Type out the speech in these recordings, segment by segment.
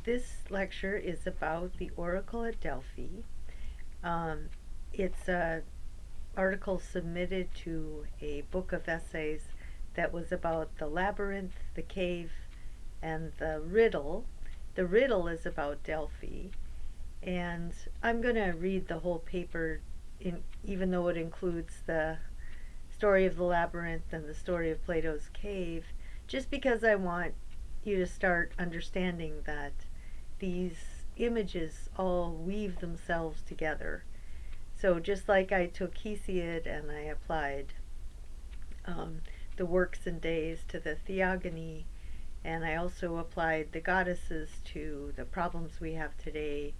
This lecture is about the Oracle at Delphi. Um, it's an article submitted to a book of essays that was about the labyrinth, the cave, and the riddle. The riddle is about Delphi, and I'm going to read the whole paper, even though it includes the story of the labyrinth and the story of Plato's cave, just because I want you to start understanding that these images all weave themselves together. So just like I took Hesiod and I applied um, the works and days to the theogony, and I also applied the goddesses to the problems we have today,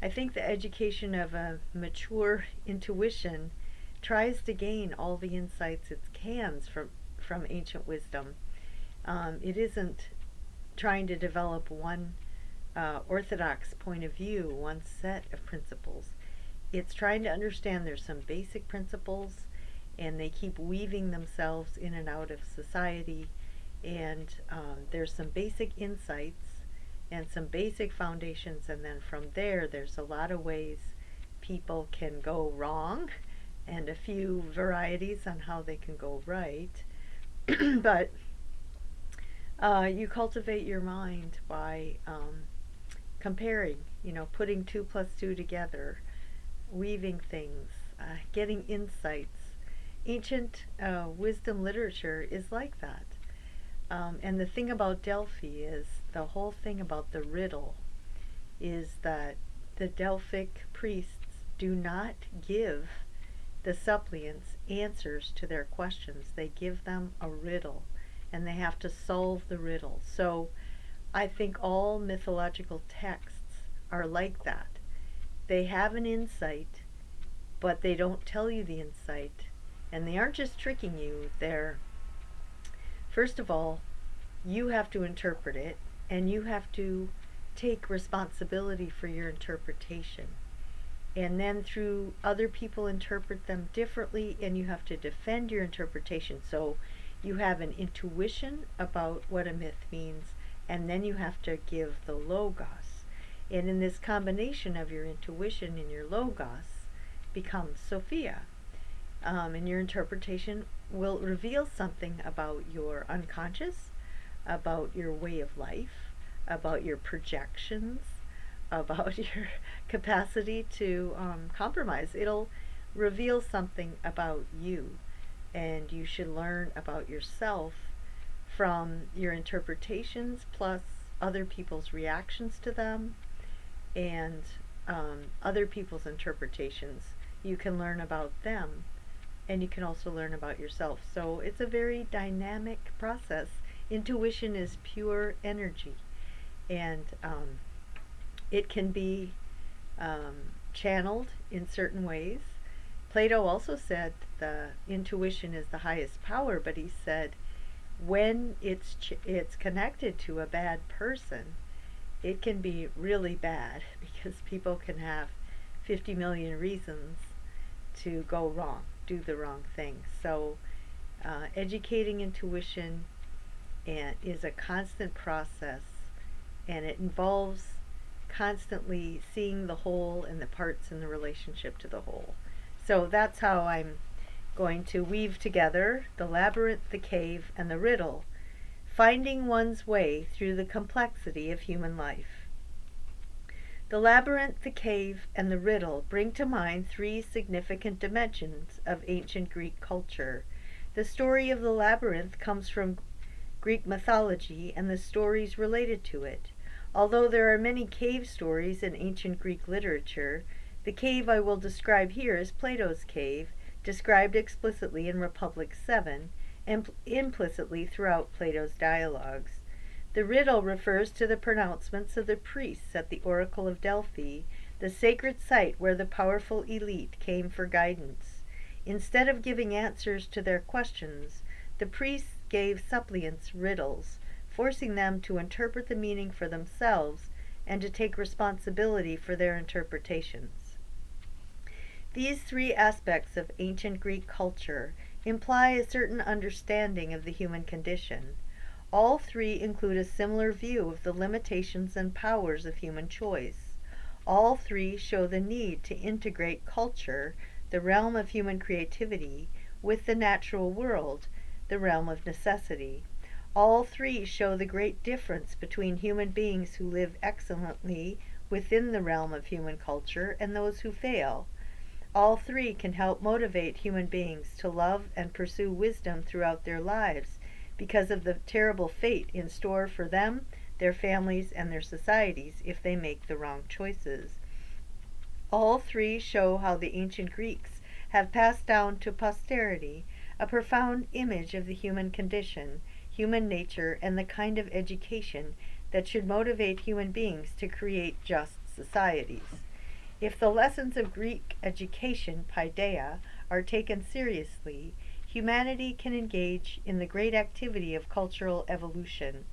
I think the education of a mature intuition tries to gain all the insights it can from ancient wisdom. It isn't trying to develop one orthodox point of view, one set of principles. It's trying to understand there's some basic principles and they keep weaving themselves in and out of society, and there's some basic insights and some basic foundations, and then from there's a lot of ways people can go wrong and a few varieties on how they can go right. But you cultivate your mind by comparing, putting 2 plus 2 together, weaving things, getting insights. Ancient wisdom literature is like that. And the thing about Delphi is the whole thing about the riddle is that the Delphic priests do not give the suppliants answers to their questions. They give them a riddle and they have to solve the riddle. So I think all mythological texts are like that. They have an insight, but they don't tell you the insight. And they aren't just tricking you, first of all, you have to interpret it, and you have to take responsibility for your interpretation. And then through other people interpret them differently, and you have to defend your interpretation. So you have an intuition about what a myth means, and then you have to give the logos. And in this combination of your intuition and your logos becomes Sophia. And your interpretation will reveal something about your unconscious, about your way of life, about your projections, about your capacity to compromise. It'll reveal something about you, and you should learn about yourself from your interpretations plus other people's reactions to them and other people's interpretations. You can learn about them, and you can also learn about yourself. So it's a very dynamic process. Intuition is pure energy, and it can be channeled in certain ways. Plato also said the intuition is the highest power, but he said when it's connected to a bad person, it can be really bad because people can have 50 million reasons to go wrong, do the wrong thing. So educating intuition is a constant process, and it involves constantly seeing the whole and the parts in the relationship to the whole. So that's how I'm going to weave together the labyrinth, the cave, and the riddle, finding one's way through the complexity of human life. The labyrinth, the cave, and the riddle bring to mind 3 significant dimensions of ancient Greek culture. The story of the labyrinth comes from Greek mythology and the stories related to it. Although there are many cave stories in ancient Greek literature, the cave I will describe here is Plato's cave, described explicitly in Republic 7 and implicitly throughout Plato's dialogues. The riddle refers to the pronouncements of the priests at the Oracle of Delphi, the sacred site where the powerful elite came for guidance. Instead of giving answers to their questions, the priests gave suppliants riddles, forcing them to interpret the meaning for themselves and to take responsibility for their interpretations. These 3 aspects of ancient Greek culture imply a certain understanding of the human condition. All three include a similar view of the limitations and powers of human choice. All three show the need to integrate culture, the realm of human creativity, with the natural world, the realm of necessity. All three show the great difference between human beings who live excellently within the realm of human culture and those who fail. All three can help motivate human beings to love and pursue wisdom throughout their lives because of the terrible fate in store for them, their families, and their societies if they make the wrong choices. All three show how the ancient Greeks have passed down to posterity a profound image of the human condition, human nature, and the kind of education that should motivate human beings to create just societies. If the lessons of Greek education, paideia, are taken seriously, humanity can engage in the great activity of cultural evolution.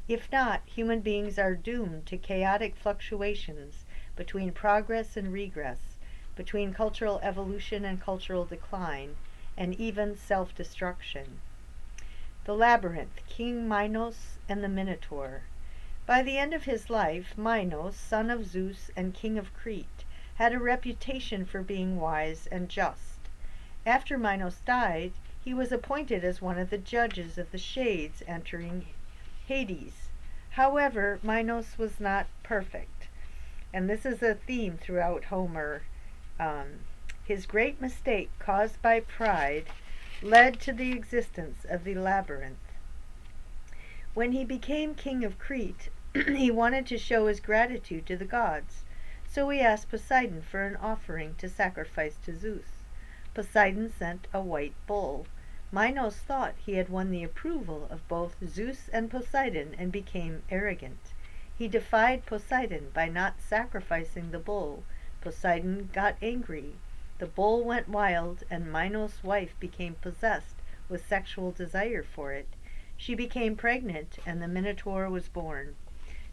If not, human beings are doomed to chaotic fluctuations between progress and regress, between cultural evolution and cultural decline, and even self-destruction. The Labyrinth, King Minos and the Minotaur. By the end of his life, Minos, son of Zeus and king of Crete, had a reputation for being wise and just. After Minos died, he was appointed as one of the judges of the shades entering Hades. However, Minos was not perfect, and this is a theme throughout Homer. His great mistake, caused by pride, led to the existence of the labyrinth. When he became king of Crete, he wanted to show his gratitude to the gods, so he asked Poseidon for an offering to sacrifice to Zeus. Poseidon sent a white bull. Minos thought he had won the approval of both Zeus and Poseidon and became arrogant. He defied Poseidon by not sacrificing the bull. Poseidon got angry. The bull went wild, and Minos' wife became possessed with sexual desire for it. She became pregnant, and the Minotaur was born.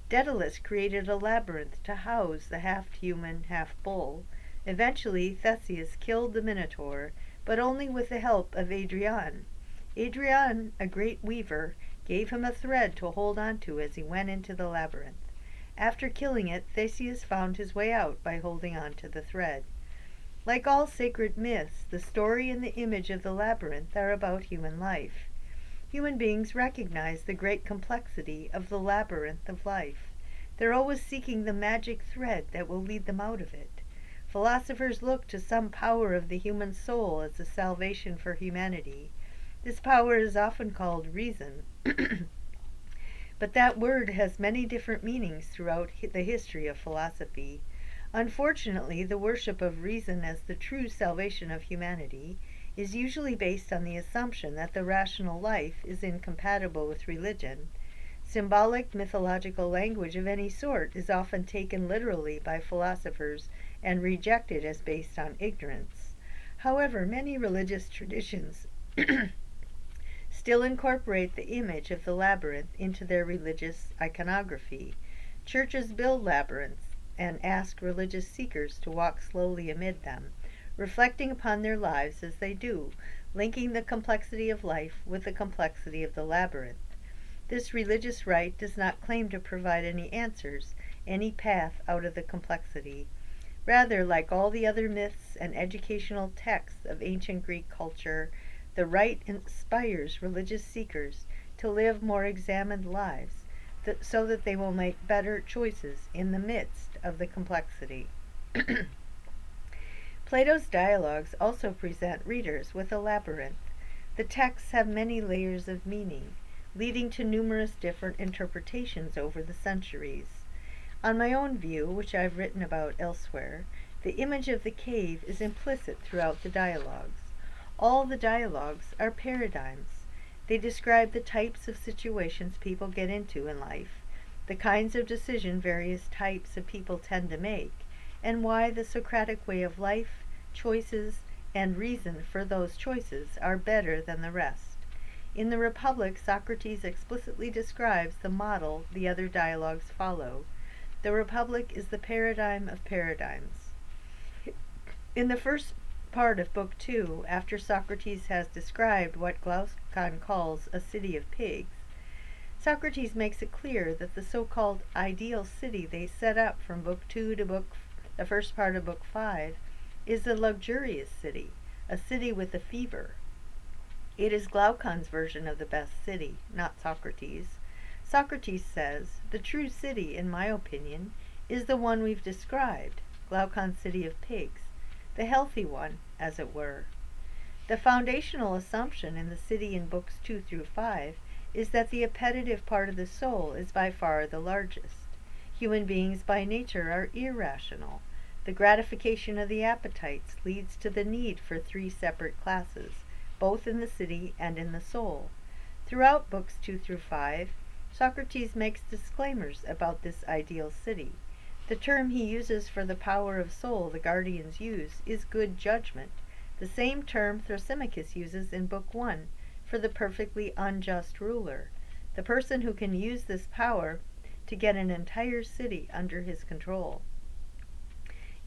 Daedalus created a labyrinth to house the half-human, half-bull. Eventually, Theseus killed the Minotaur, but only with the help of Adrian. Adrian, a great weaver, gave him a thread to hold on to as he went into the labyrinth. After killing it, Theseus found his way out by holding on to the thread. Like all sacred myths, the story and the image of the labyrinth are about human life. Human beings recognize the great complexity of the labyrinth of life. They're always seeking the magic thread that will lead them out of it. Philosophers look to some power of the human soul as a salvation for humanity. This power is often called reason, but that word has many different meanings throughout the history of philosophy. Unfortunately, the worship of reason as the true salvation of humanity is usually based on the assumption that the rational life is incompatible with religion. Symbolic mythological language of any sort is often taken literally by philosophers and rejected as based on ignorance. However, many religious traditions still incorporate the image of the labyrinth into their religious iconography. Churches build labyrinths and ask religious seekers to walk slowly amid them, reflecting upon their lives as they do, linking the complexity of life with the complexity of the labyrinth. This religious rite does not claim to provide any answers, any path out of the complexity. Rather, like all the other myths and educational texts of ancient Greek culture, the rite inspires religious seekers to live more examined lives, so that they will make better choices in the midst of the complexity. Plato's dialogues also present readers with a labyrinth. The texts have many layers of meaning, leading to numerous different interpretations over the centuries. On my own view, which I've written about elsewhere, the image of the cave is implicit throughout the dialogues. All the dialogues are paradigms. They describe the types of situations people get into in life, the kinds of decision various types of people tend to make, and why the Socratic way of life, choices, and reason for those choices are better than the rest. In the Republic, Socrates explicitly describes the model the other dialogues follow. The Republic is the paradigm of paradigms. In the first part of Book 2, after Socrates has described what Glaucon calls a city of pigs, Socrates makes it clear that the so-called ideal city they set up from Book 2 to the first part of Book 5 is a luxurious city, a city with a fever. It is Glaucon's version of the best city, not Socrates'. Socrates says, the true city, in my opinion, is the one we've described, Glaucon's city of pigs, the healthy one, as it were. The foundational assumption in the city in Books 2 through 5 is that the appetitive part of the soul is by far the largest. Human beings by nature are irrational. The gratification of the appetites leads to the need for three separate classes, both in the city and in the soul. Throughout Books 2 through 5, Socrates makes disclaimers about this ideal city. The term he uses for the power of soul the guardians use is good judgment, the same term Thrasymachus uses in Book 1 for the perfectly unjust ruler, the person who can use this power to get an entire city under his control.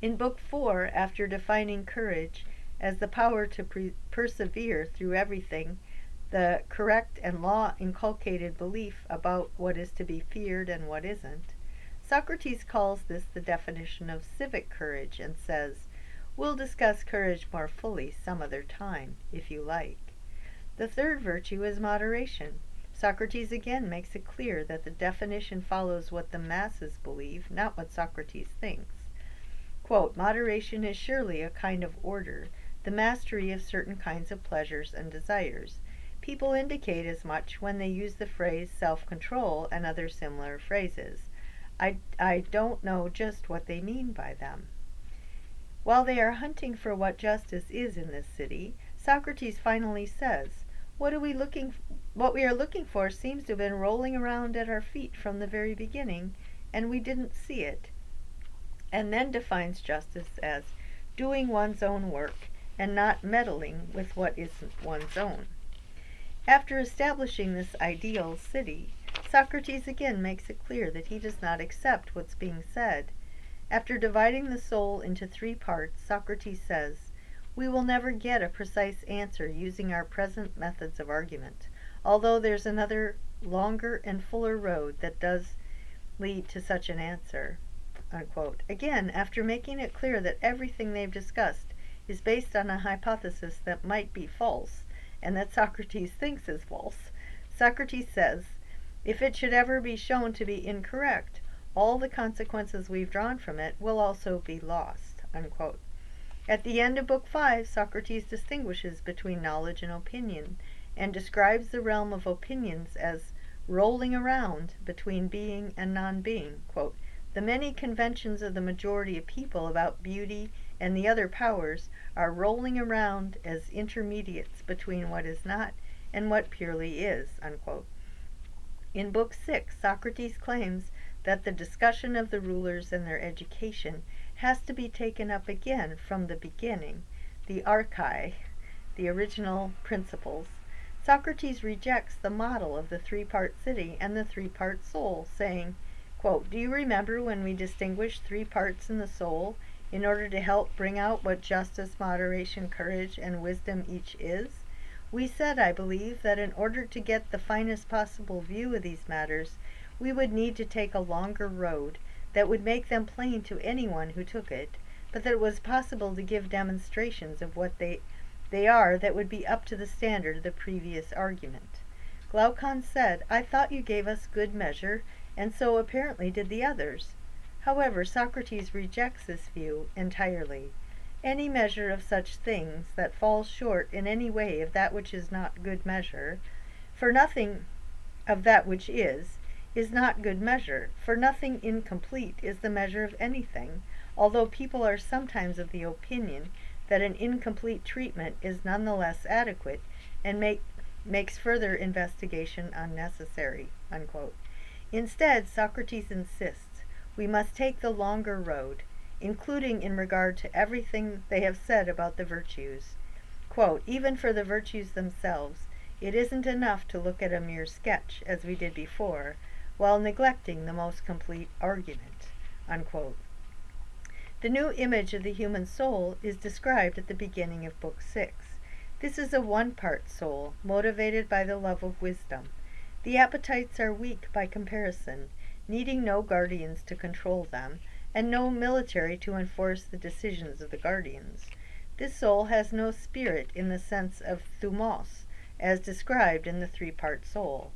In Book 4, after defining courage as the power to persevere through everything, the correct and law-inculcated belief about what is to be feared and what isn't, Socrates calls this the definition of civic courage and says, "We'll discuss courage more fully some other time, if you like." The third virtue is moderation. Socrates again makes it clear that the definition follows what the masses believe, not what Socrates thinks. Quote, "Moderation is surely a kind of order, the mastery of certain kinds of pleasures and desires. People indicate as much when they use the phrase self-control and other similar phrases. I don't know just what they mean by them." While they are hunting for what justice is in this city, Socrates finally says, what we are looking for seems to have been rolling around at our feet from the very beginning, and we didn't see it. And then defines justice as doing one's own work and not meddling with what isn't one's own. After establishing this ideal city, Socrates again makes it clear that he does not accept what's being said. After dividing the soul into three parts, Socrates says, "We will never get a precise answer using our present methods of argument, although there's another longer and fuller road that does lead to such an answer." Unquote. Again, after making it clear that everything they've discussed is based on a hypothesis that might be false, and that Socrates thinks is false, Socrates says, if it should ever be shown to be incorrect, all the consequences we've drawn from it will also be lost. Unquote. At the end of Book 5, Socrates distinguishes between knowledge and opinion, and describes the realm of opinions as rolling around between being and non-being. Quote, "The many conventions of the majority of people about beauty and the other powers are rolling around as intermediates between what is not and what purely is." Unquote. In Book 6, Socrates claims that the discussion of the rulers and their education has to be taken up again from the beginning, the archai, the original principles. Socrates rejects the model of the three-part city and the three-part soul, saying, quote, "Do you remember when we distinguished three parts in the soul in order to help bring out what justice, moderation, courage, and wisdom each is? We said, I believe, that in order to get the finest possible view of these matters, we would need to take a longer road that would make them plain to anyone who took it, but that it was possible to give demonstrations of what they are that would be up to the standard of the previous argument. Glaucon said, I thought you gave us good measure, and so apparently did the others." However, Socrates rejects this view entirely. Any measure of such things that falls short in any way of that which is not good measure, for nothing of that which is not good measure, for nothing incomplete is the measure of anything, although people are sometimes of the opinion that an incomplete treatment is none the less adequate and makes further investigation unnecessary. Unquote. Instead, Socrates insists we must take the longer road, including in regard to everything they have said about the virtues. Quote, "Even for the virtues themselves, it isn't enough to look at a mere sketch, as we did before, while neglecting the most complete argument." Unquote. The new image of the human soul is described at the beginning of Book 6. This is a one-part soul, motivated by the love of wisdom. The appetites are weak by comparison, needing no guardians to control them, and no military to enforce the decisions of the guardians. This soul has no spirit in the sense of thumos, as described in the three-part soul.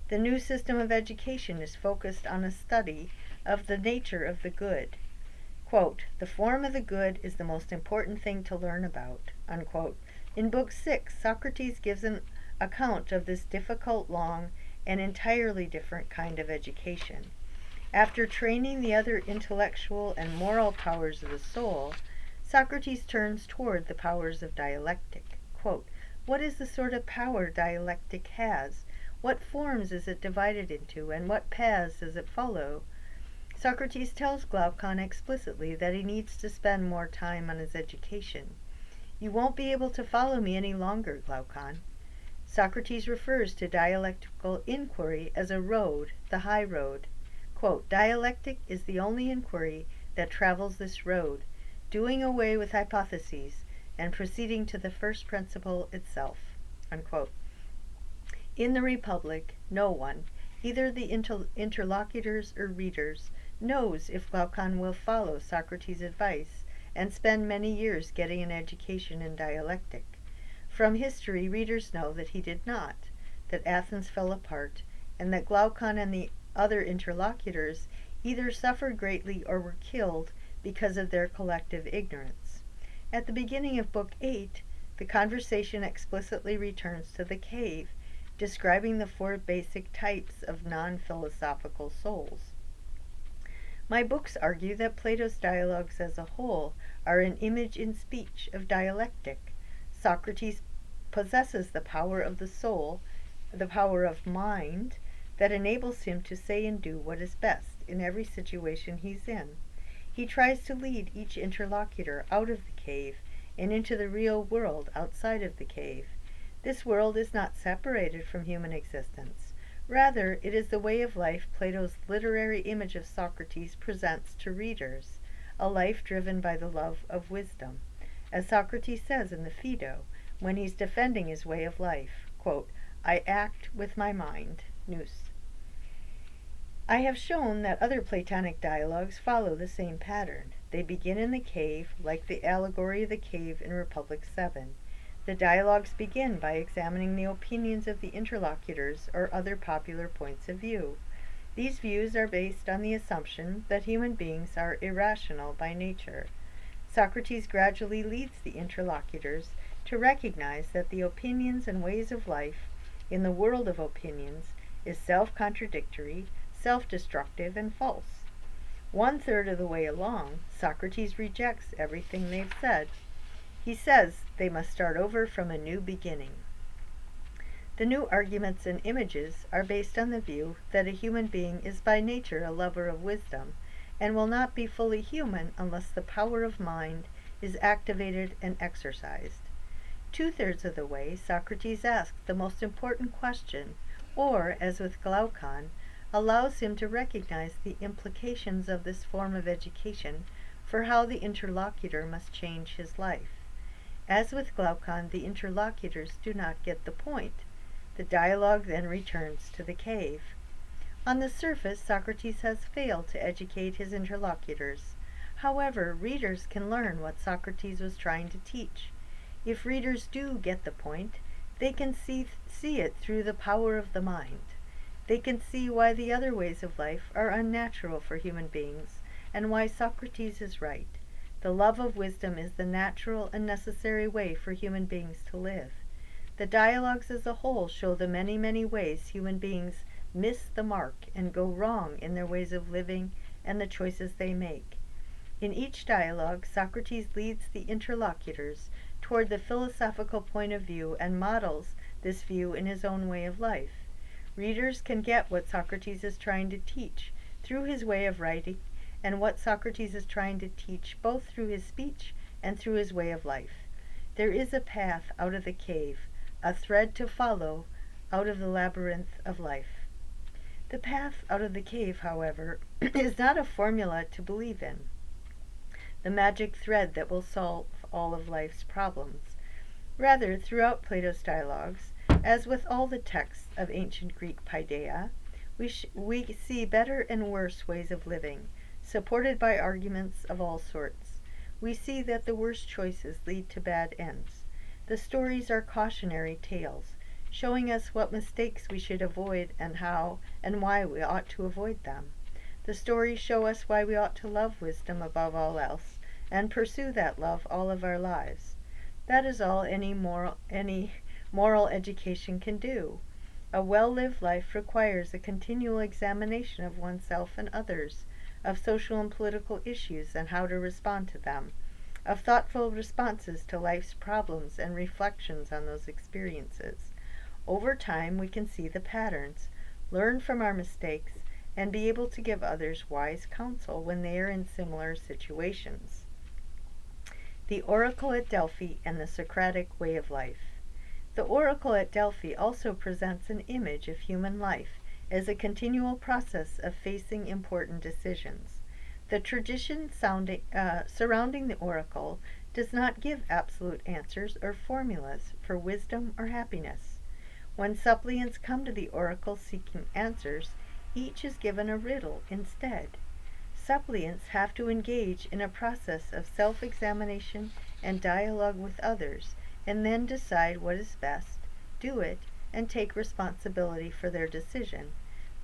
The new system of education is focused on a study of the nature of the good. Quote, "The form of the good is the most important thing to learn about." Unquote. In Book 6, Socrates gives an account of this difficult, long, and entirely different kind of education. After training the other intellectual and moral powers of the soul, Socrates turns toward the powers of dialectic. Quote, "What is the sort of power dialectic has? What forms is it divided into, and what paths does it follow?" Socrates tells Glaucon explicitly that he needs to spend more time on his education. "You won't be able to follow me any longer, Glaucon." Socrates refers to dialectical inquiry as a road, the high road. Quote, "Dialectic is the only inquiry that travels this road, doing away with hypotheses and proceeding to the first principle itself." Unquote. In the Republic, no one, either the interlocutors or readers, knows if Glaucon will follow Socrates' advice and spend many years getting an education in dialectic. From history, readers know that he did not, that Athens fell apart, and that Glaucon and the other interlocutors either suffered greatly or were killed because of their collective ignorance. At the beginning of Book 8, the conversation explicitly returns to the cave, describing the four basic types of non-philosophical souls. My books argue that Plato's dialogues as a whole are an image in speech of dialectic. Socrates possesses the power of the soul, the power of mind, that enables him to say and do what is best in every situation he's in. He tries to lead each interlocutor out of the cave and into the real world outside of the cave. This world is not separated from human existence. Rather, it is the way of life Plato's literary image of Socrates presents to readers, a life driven by the love of wisdom. As Socrates says in the Phaedo, when he's defending his way of life, quote, "I act with my mind," nous. I have shown that other Platonic dialogues follow the same pattern. They begin in the cave, like the allegory of the cave in Republic 7. The dialogues begin by examining the opinions of the interlocutors or other popular points of view. These views are based on the assumption that human beings are irrational by nature. Socrates gradually leads the interlocutors to recognize that the opinions and ways of life in the world of opinions is self-contradictory, self-destructive, and false. 1/3 of the way along, Socrates rejects everything they've said. He says they must start over from a new beginning. The new arguments and images are based on the view that a human being is by nature a lover of wisdom, and will not be fully human unless the power of mind is activated and exercised. 2/3 of the way, Socrates asks the most important question, or, as with Glaucon, allows him to recognize the implications of this form of education for how the interlocutor must change his life. As with Glaucon, the interlocutors do not get the point. The dialogue then returns to the cave. On the surface, Socrates has failed to educate his interlocutors. However, readers can learn what Socrates was trying to teach. If readers do get the point, they can see it through the power of the mind. They can see why the other ways of life are unnatural for human beings, and why Socrates is right. The love of wisdom is the natural and necessary way for human beings to live. The dialogues as a whole show the many, many ways human beings miss the mark and go wrong in their ways of living and the choices they make. In each dialogue, Socrates leads the interlocutors toward the philosophical point of view and models this view in his own way of life. Readers can get what Socrates is trying to teach through his way of writing, and what Socrates is trying to teach both through his speech and through his way of life. There is a path out of the cave, a thread to follow out of the labyrinth of life. The path out of the cave, however, is not a formula to believe in, the magic thread that will solve all of life's problems. Rather, throughout Plato's dialogues, As with all the texts of ancient Greek paideia, we see better and worse ways of living, supported by arguments of all sorts. We see that the worst choices lead to bad ends. The stories are cautionary tales, showing us what mistakes we should avoid and how and why we ought to avoid them. The stories show us why we ought to love wisdom above all else, and pursue that love all of our lives. That is all any moral education can do. A well-lived life requires a continual examination of oneself and others, of social and political issues and how to respond to them, of thoughtful responses to life's problems and reflections on those experiences. Over time, we can see the patterns, learn from our mistakes, and be able to give others wise counsel when they are in similar situations. The Oracle at Delphi and the Socratic Way of Life. The oracle at Delphi also presents an image of human life as a continual process of facing important decisions. The tradition surrounding the oracle does not give absolute answers or formulas for wisdom or happiness. When suppliants come to the oracle seeking answers, each is given a riddle instead. Suppliants have to engage in a process of self-examination and dialogue with others, and then decide what is best, do it, and take responsibility for their decision.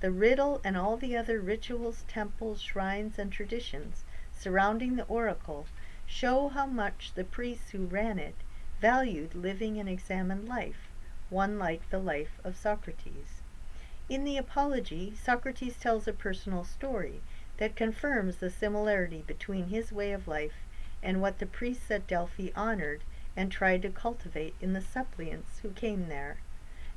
The riddle and all the other rituals, temples, shrines, and traditions surrounding the oracle show how much the priests who ran it valued living an examined life, one like the life of Socrates. In the Apology, Socrates tells a personal story that confirms the similarity between his way of life and what the priests at Delphi honored and tried to cultivate in the suppliants who came there.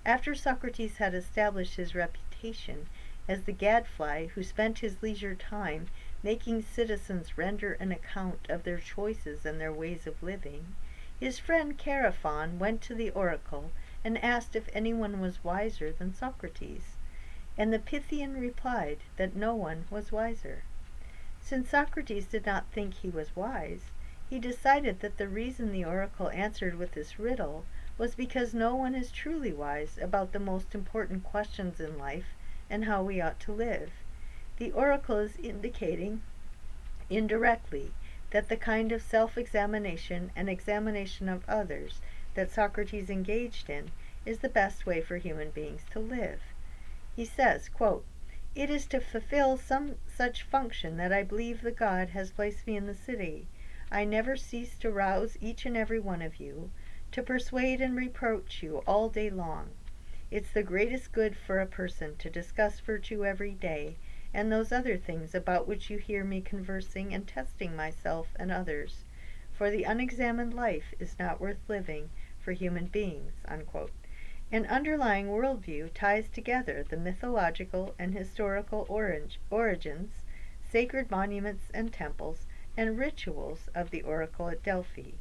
After Socrates had established his reputation as the gadfly who spent his leisure time making citizens render an account of their choices and their ways of living, his friend Chaerephon went to the oracle and asked if anyone was wiser than Socrates, and the Pythian replied that no one was wiser. Since Socrates did not think he was wise, he decided that the reason the oracle answered with this riddle was because no one is truly wise about the most important questions in life and how we ought to live. The oracle is indicating, indirectly, that the kind of self-examination and examination of others that Socrates engaged in is the best way for human beings to live. He says, quote, "It is to fulfill some such function that I believe the God has placed me in the city. I never cease to rouse each and every one of you, to persuade and reproach you all day long. It's the greatest good for a person to discuss virtue every day, and those other things about which you hear me conversing and testing myself and others. For the unexamined life is not worth living for human beings." Unquote. An underlying worldview ties together the mythological and historical origins, sacred monuments and temples, and rituals of the oracle at Delphi.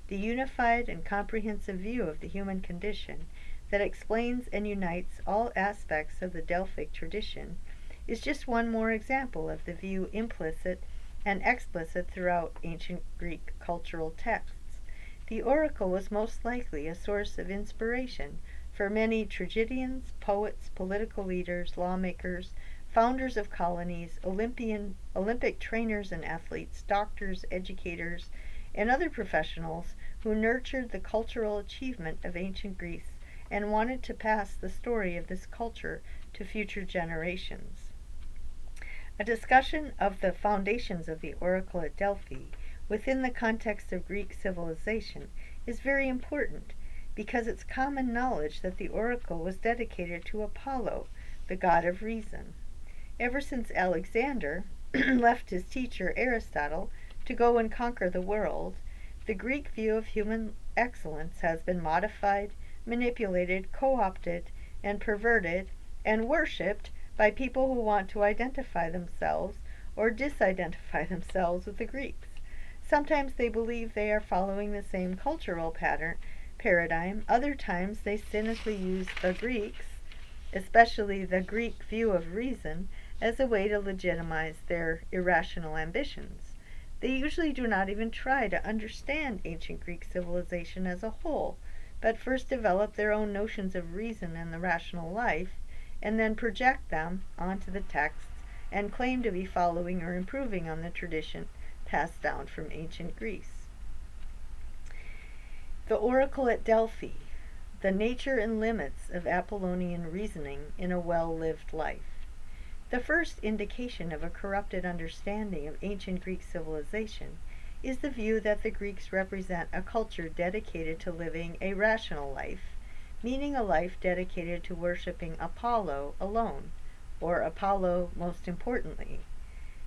The unified and comprehensive view of the human condition that explains and unites all aspects of the Delphic tradition is just one more example of the view implicit and explicit throughout ancient Greek cultural texts. The oracle was most likely a source of inspiration for many tragedians, poets, political leaders, lawmakers, founders of colonies, Olympic trainers and athletes, doctors, educators, and other professionals who nurtured the cultural achievement of ancient Greece and wanted to pass the story of this culture to future generations. A discussion of the foundations of the oracle at Delphi within the context of Greek civilization is very important because it's common knowledge that the oracle was dedicated to Apollo, the god of reason. Ever since Alexander left his teacher Aristotle to go and conquer the world, the Greek view of human excellence has been modified, manipulated, co-opted, and perverted, and worshipped by people who want to identify themselves or disidentify themselves with the Greeks. Sometimes they believe they are following the same cultural paradigm. Other times they cynically use the Greeks, especially the Greek view of reason, as a way to legitimize their irrational ambitions. They usually do not even try to understand ancient Greek civilization as a whole, but first develop their own notions of reason and the rational life, and then project them onto the texts and claim to be following or improving on the tradition passed down from ancient Greece. The oracle at Delphi, the nature and limits of Apollonian reasoning in a well-lived life. The first indication of a corrupted understanding of ancient Greek civilization is the view that the Greeks represent a culture dedicated to living a rational life, meaning a life dedicated to worshiping Apollo alone, or Apollo most importantly.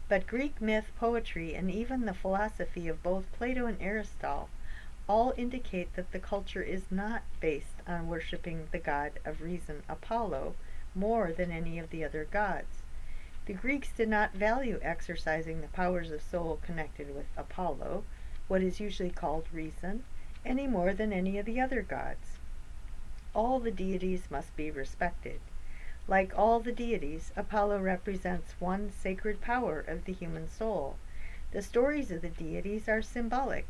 But Greek myth, poetry, and even the philosophy of both Plato and Aristotle all indicate that the culture is not based on worshiping the god of reason, Apollo, more than any of the other gods. The Greeks did not value exercising the powers of soul connected with Apollo, what is usually called reason, any more than any of the other gods. All the deities must be respected. Like all the deities, Apollo represents one sacred power of the human soul. The stories of the deities are symbolic.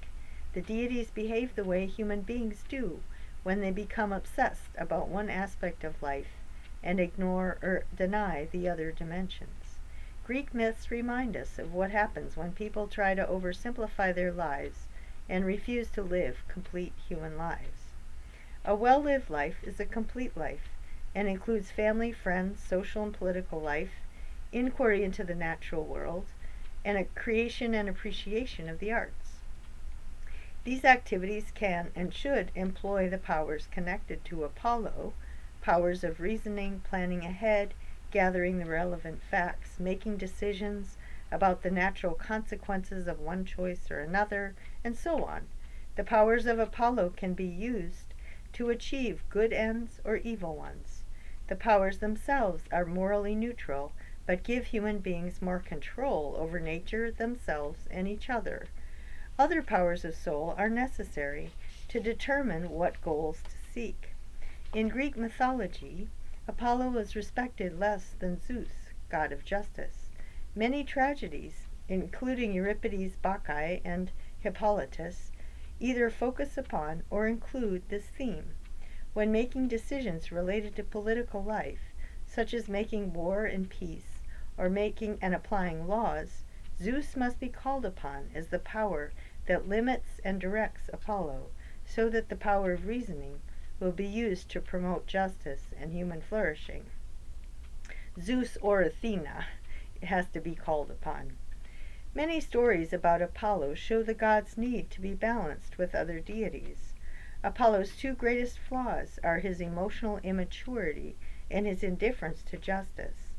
The deities behave the way human beings do when they become obsessed about one aspect of life and ignore or deny the other dimensions. Greek myths remind us of what happens when people try to oversimplify their lives and refuse to live complete human lives. A well-lived life is a complete life and includes family, friends, social and political life, inquiry into the natural world, and a creation and appreciation of the arts. These activities can and should employ the powers connected to Apollo, powers of reasoning, planning ahead, gathering the relevant facts, making decisions about the natural consequences of one choice or another, and so on. The powers of Apollo can be used to achieve good ends or evil ones. The powers themselves are morally neutral, but give human beings more control over nature, themselves, and each other. Other powers of soul are necessary to determine what goals to seek. In Greek mythology, Apollo was respected less than Zeus, god of justice. Many tragedies, including Euripides' Bacchae and Hippolytus, either focus upon or include this theme. When making decisions related to political life, such as making war and peace, or making and applying laws, Zeus must be called upon as the power that limits and directs Apollo, so that the power of reasoning will be used to promote justice and human flourishing. Zeus or Athena has to be called upon. Many stories about Apollo show the god's need to be balanced with other deities. Apollo's two greatest flaws are his emotional immaturity and his indifference to justice.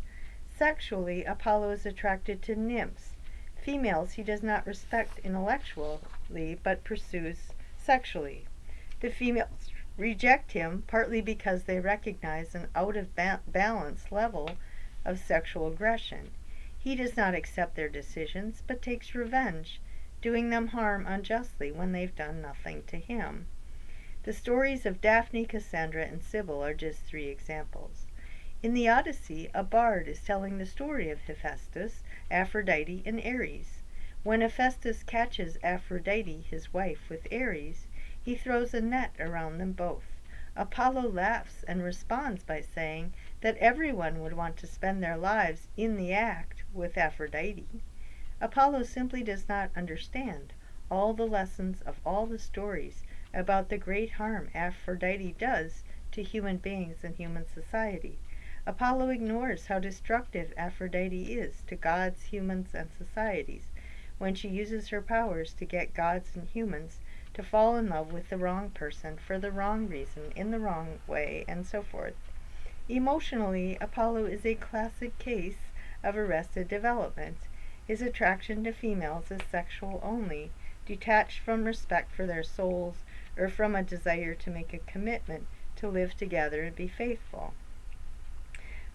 Sexually, Apollo is attracted to nymphs, females he does not respect intellectually but pursues sexually. The females reject him partly because they recognize an out of balance level of sexual aggression. He does not accept their decisions but takes revenge, doing them harm unjustly when they've done nothing to him. The stories of Daphne, Cassandra, and Sybil are just 3 examples. In the Odyssey, a bard is telling the story of Hephaestus, Aphrodite, and Ares. When Hephaestus catches Aphrodite, his wife, with Ares, he throws a net around them both. Apollo laughs and responds by saying that everyone would want to spend their lives in the act with Aphrodite. Apollo simply does not understand all the lessons of all the stories about the great harm Aphrodite does to human beings and human society. Apollo ignores how destructive Aphrodite is to gods, humans, and societies when she uses her powers to get gods and humans to fall in love with the wrong person for the wrong reason, in the wrong way, and so forth. Emotionally, Apollo is a classic case of arrested development. His attraction to females is sexual only, detached from respect for their souls or from a desire to make a commitment to live together and be faithful.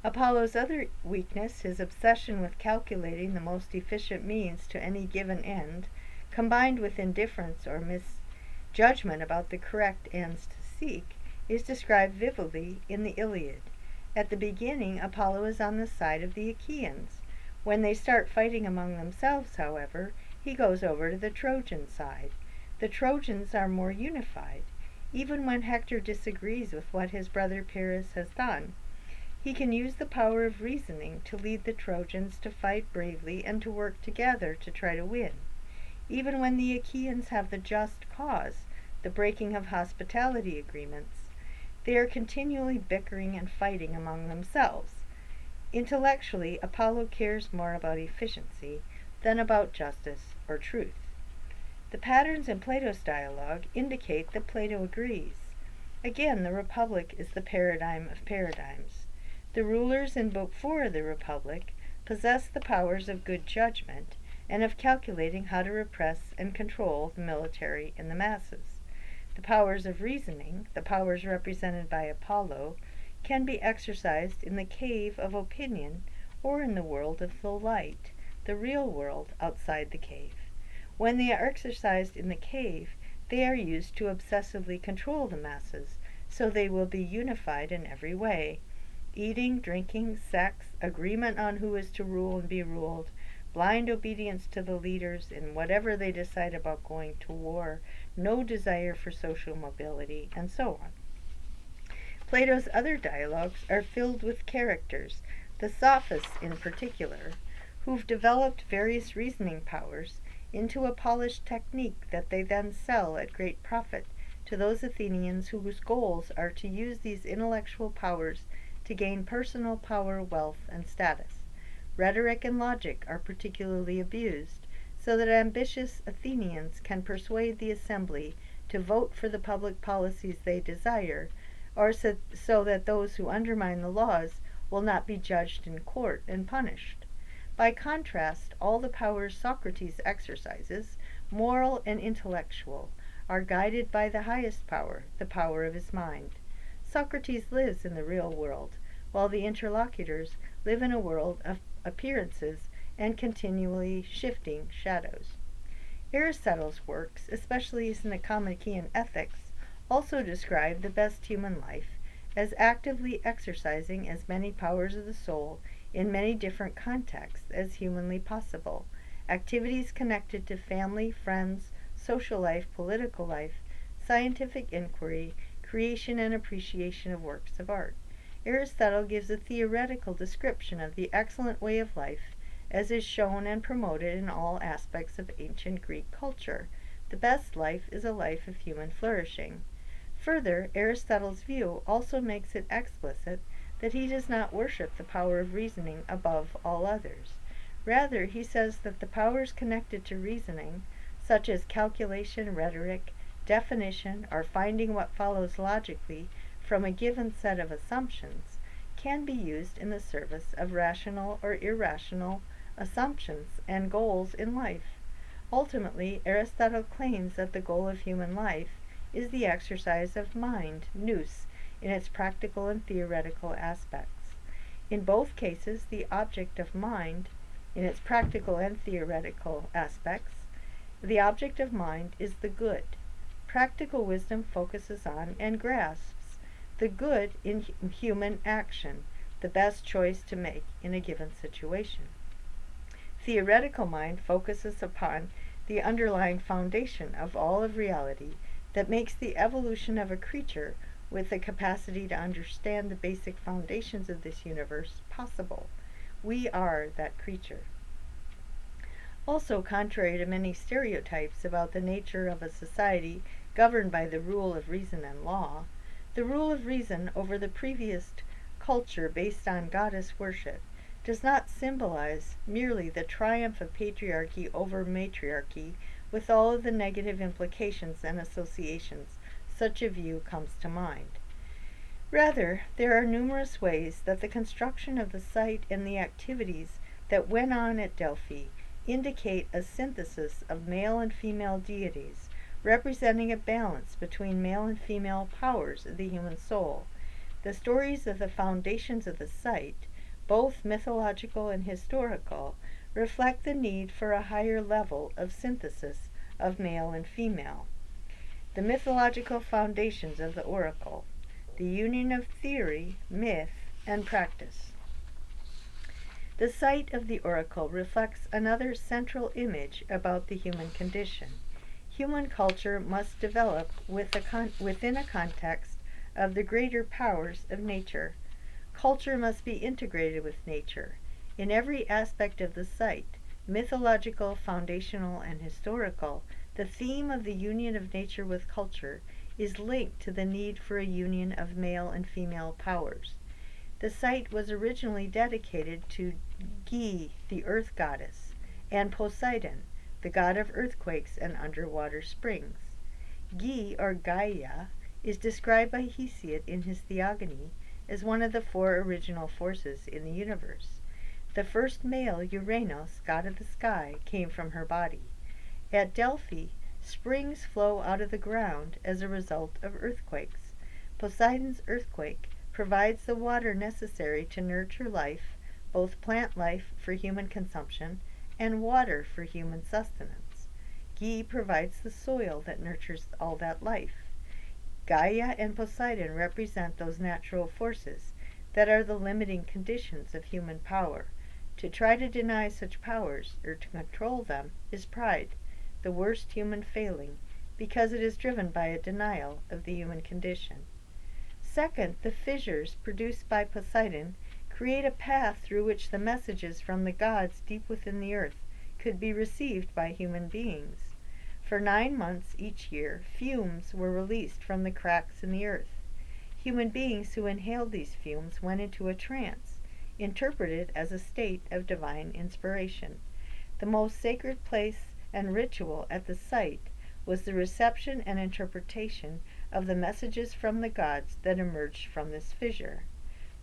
Apollo's other weakness, his obsession with calculating the most efficient means to any given end, combined with indifference or misjudgment about the correct ends to seek, is described vividly in the Iliad. At the beginning, Apollo is on the side of the Achaeans. When they start fighting among themselves, however, he goes over to the Trojan side. The Trojans are more unified. even when Hector disagrees with what his brother Paris has done. He can use the power of reasoning to lead the Trojans to fight bravely and to work together to try to win. Even when the Achaeans have the just cause, the breaking of hospitality agreements, they are continually bickering and fighting among themselves. Intellectually, Apollo cares more about efficiency than about justice or truth. The patterns in Plato's dialogue indicate that Plato agrees. Again, the Republic is the paradigm of paradigms. The rulers in Book 4 of the Republic possess the powers of good judgment and of calculating how to repress and control the military and the masses. The powers of reasoning, the powers represented by Apollo, can be exercised in the cave of opinion or in the world of the light, the real world outside the cave. When they are exercised in the cave, they are used to obsessively control the masses, so they will be unified in every way. Eating, drinking, sex, agreement on who is to rule and be ruled, blind obedience to the leaders in whatever they decide about going to war, no desire for social mobility, and so on. Plato's other dialogues are filled with characters, the sophists in particular, who've developed various reasoning powers into a polished technique that they then sell at great profit to those Athenians whose goals are to use these intellectual powers to gain personal power, wealth, and status. Rhetoric and logic are particularly abused, so that ambitious Athenians can persuade the assembly to vote for the public policies they desire, or so that those who undermine the laws will not be judged in court and punished. By contrast, all the powers Socrates exercises, moral and intellectual, are guided by the highest power, the power of his mind. Socrates lives in the real world, while the interlocutors live in a world of appearances and continually shifting shadows. Aristotle's works, especially his Nicomachean Ethics, also describe the best human life as actively exercising as many powers of the soul in many different contexts as humanly possible, activities connected to family, friends, social life, political life, scientific inquiry, creation and appreciation of works of art. Aristotle gives a theoretical description of the excellent way of life as is shown and promoted in all aspects of ancient Greek culture. The best life is a life of human flourishing. Further, Aristotle's view also makes it explicit that he does not worship the power of reasoning above all others. Rather, he says that the powers connected to reasoning, such as calculation, rhetoric, definition, or finding what follows logically from a given set of assumptions, can be used in the service of rational or irrational assumptions and goals in life. Ultimately, Aristotle claims that the goal of human life is the exercise of mind, nous, in its practical and theoretical aspects. In both cases, the object of mind, in its practical and theoretical aspects, the object of mind is the good. Practical wisdom focuses on and grasps the good in human action, the best choice to make in a given situation. Theoretical mind focuses upon the underlying foundation of all of reality that makes the evolution of a creature with the capacity to understand the basic foundations of this universe possible. We are that creature. Also, contrary to many stereotypes about the nature of a society governed by the rule of reason and law, the rule of reason over the previous culture based on goddess worship does not symbolize merely the triumph of patriarchy over matriarchy with all of the negative implications and associations such a view comes to mind. Rather, there are numerous ways that the construction of the site and the activities that went on at Delphi indicate a synthesis of male and female deities, representing a balance between male and female powers of the human soul. The stories of the foundations of the site, both mythological and historical, reflect the need for a higher level of synthesis of male and female. The mythological foundations of the oracle, the union of theory, myth, and practice. The site of the oracle reflects another central image about the human condition. human culture must develop within a context of the greater powers of nature. Culture must be integrated with nature. In every aspect of the site, mythological, foundational, and historical, the theme of the union of nature with culture is linked to the need for a union of male and female powers. The site was originally dedicated to Ge, the earth goddess, and Poseidon, the god of earthquakes and underwater springs. Ge, or Gaia, is described by Hesiod in his Theogony as one of the four original forces in the universe. The first male, Uranos, god of the sky, came from her body. At Delphi, springs flow out of the ground as a result of earthquakes. Poseidon's earthquake provides the water necessary to nurture life, both plant life for human consumption and water for human sustenance. Ge provides the soil that nurtures all that life. Gaia and Poseidon represent those natural forces that are the limiting conditions of human power. To try to deny such powers or to control them is pride, the worst human failing, because it is driven by a denial of the human condition. Second, the fissures produced by Poseidon create a path through which the messages from the gods deep within the earth could be received by human beings. For 9 months each year, fumes were released from the cracks in the earth. Human beings who inhaled these fumes went into a trance, interpreted as a state of divine inspiration. The most sacred place and ritual at the site was the reception and interpretation of the messages from the gods that emerged from this fissure.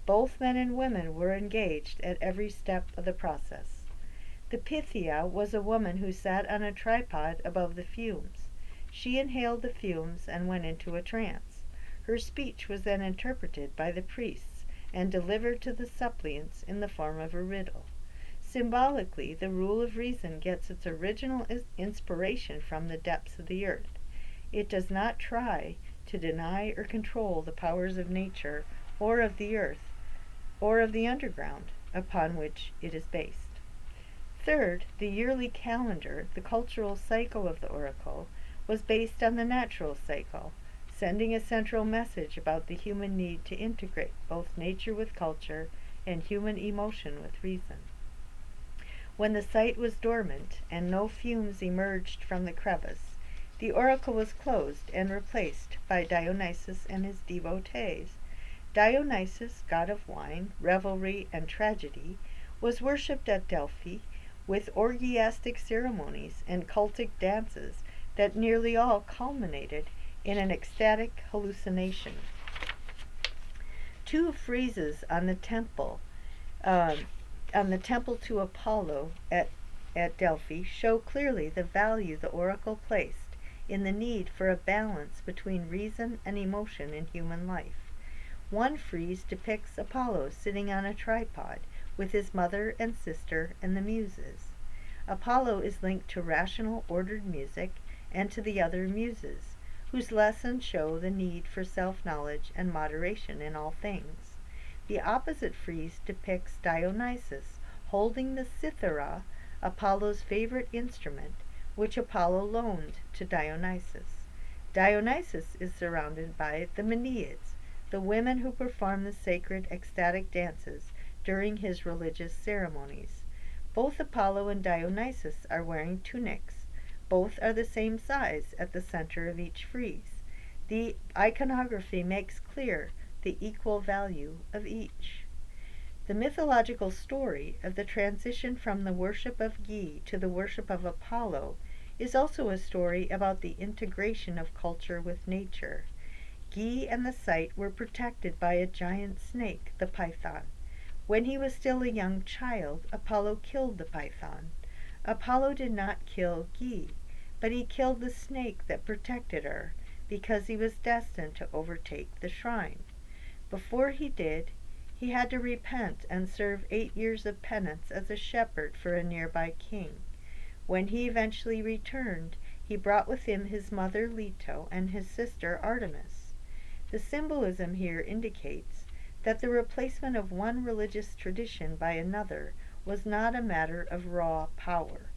Both men and women were engaged at every step of the process. The Pythia was a woman who sat on a tripod above the fumes. She inhaled the fumes and went into a trance. Her speech was then interpreted by the priests and delivered to the suppliants in the form of a riddle. Symbolically, the rule of reason gets its original inspiration from the depths of the earth. It does not try to deny or control the powers of nature or of the earth or of the underground upon which it is based. Third, the yearly calendar, the cultural cycle of the oracle, was based on the natural cycle, sending a central message about the human need to integrate both nature with culture and human emotion with reason. When the site was dormant and no fumes emerged from the crevice, the oracle was closed and replaced by Dionysus and his devotees. Dionysus, god of wine, revelry, and tragedy, was worshipped at Delphi with orgiastic ceremonies and cultic dances that nearly all culminated in an ecstatic hallucination. Two friezes on the temple to Apollo at Delphi show clearly the value the oracle placed in the need for a balance between reason and emotion in human life. One frieze depicts Apollo sitting on a tripod with his mother and sister and the muses. Apollo is linked to rational, ordered music and to the other muses, whose lessons show the need for self-knowledge and moderation in all things. The opposite frieze depicts Dionysus holding the cithara, Apollo's favorite instrument, which Apollo loaned to Dionysus. Dionysus is surrounded by the Meneids, the women who perform the sacred ecstatic dances during his religious ceremonies. Both Apollo and Dionysus are wearing tunics. Both are the same size at the center of each frieze. The iconography makes clear the equal value of each. The mythological story of the transition from the worship of Ge to the worship of Apollo is also a story about the integration of culture with nature. Ge and the site were protected by a giant snake, the python. When he was still a young child, Apollo killed the python. Apollo did not kill Ge, but he killed the snake that protected her, because he was destined to overtake the shrine. Before he did, he had to repent and serve 8 years of penance as a shepherd for a nearby king. When he eventually returned, he brought with him his mother Leto and his sister Artemis. The symbolism here indicates that the replacement of one religious tradition by another was not a matter of raw power.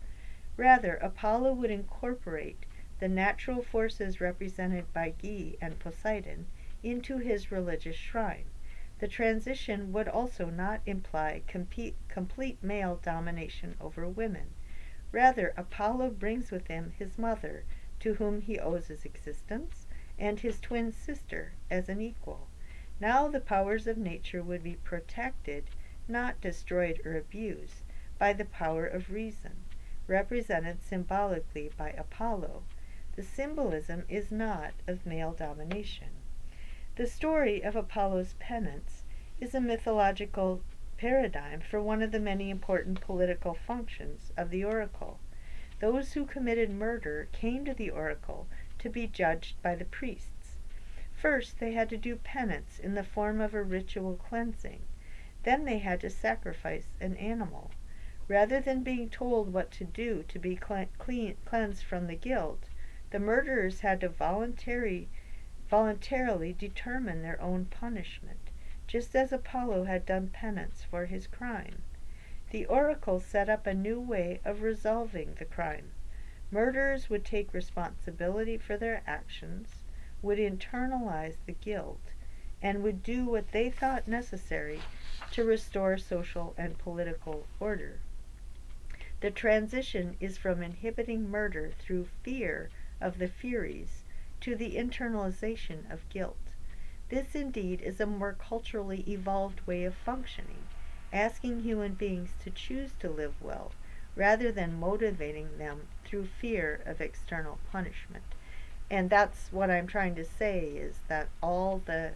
Rather, Apollo would incorporate the natural forces represented by Ge and Poseidon, into his religious shrine. The transition would also not imply complete male domination over women. Rather, Apollo brings with him his mother, to whom he owes his existence, and his twin sister as an equal. Now the powers of nature would be protected, not destroyed or abused, by the power of reason, represented symbolically by Apollo. The symbolism is not of male domination. The story of Apollo's penance is a mythological paradigm for one of the many important political functions of the oracle. Those who committed murder came to the oracle to be judged by the priests. First, they had to do penance in the form of a ritual cleansing. Then they had to sacrifice an animal. Rather than being told what to do to be cleansed from the guilt, the murderers had to voluntarily determine their own punishment, just as Apollo had done penance for his crime. The oracle set up a new way of resolving the crime. Murderers would take responsibility for their actions, would internalize the guilt, and would do what they thought necessary to restore social and political order. The transition is from inhibiting murder through fear of the Furies to the internalization of guilt. This indeed is a more culturally evolved way of functioning, asking human beings to choose to live well, rather than motivating them through fear of external punishment. And that's what I'm trying to say, is that all the